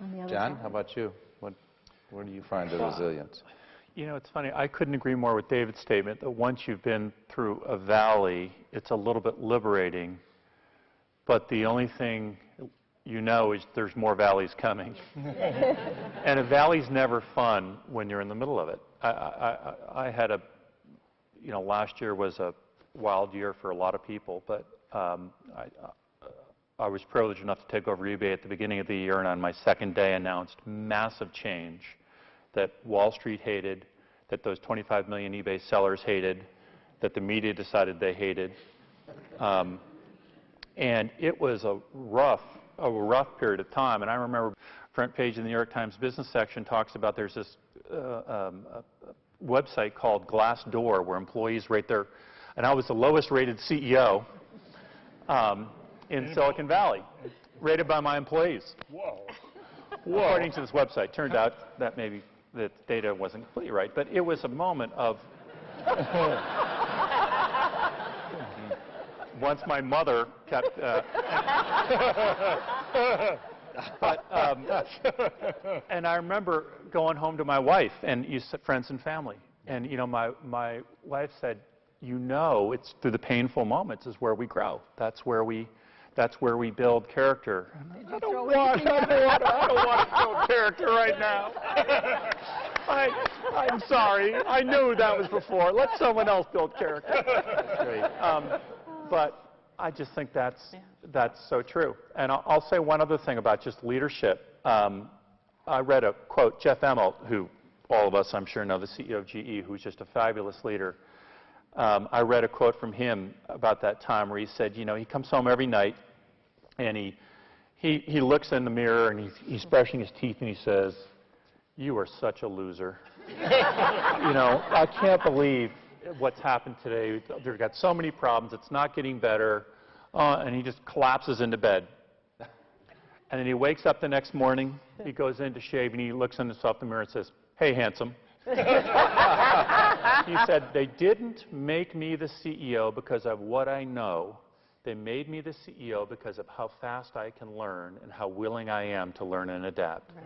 on the other John, side. how about you? Where do you find the resilience? You know, it's funny. I couldn't agree more with David's statement that once you've been through a valley, it's a little bit liberating. But the only thing you know is there's more valleys coming. And a valley's never fun when you're in the middle of it. I had last year was a wild year for a lot of people, but I was privileged enough to take over eBay at the beginning of the year, and on my second day announced massive change that Wall Street hated, that those 25 million eBay sellers hated, that the media decided they hated. And it was a rough period of time. And I remember front page of the New York Times business section talks about there's this website called Glassdoor where employees rate their, and I was the lowest rated CEO in Silicon Valley, rated by my employees. Whoa. According to this website. Turned out that maybe the data wasn't completely right, but it was a moment of once my mother kept and I remember going home to my wife and friends and family, and my wife said, it's through the painful moments is where we grow. That's where we build character. I don't want to build character right now. I'm sorry. I knew that was before. Let someone else build character. Great. But I just think that's so true. And I'll say one other thing about just leadership. I read a quote, Jeff Immelt, who all of us I'm sure know, the CEO of GE, who's just a fabulous leader. I read a quote from him about that time where he said, he comes home every night and he looks in the mirror and he's brushing his teeth and he says, "You are such a loser." I can't believe what's happened today. They've got so many problems. It's not getting better. And he just collapses into bed. And then he wakes up the next morning, he goes in to shave and he looks in himself in the mirror and says, "Hey, handsome." He said, "They didn't make me the CEO because of what I know. They made me the CEO because of how fast I can learn and how willing I am to learn and adapt." Right.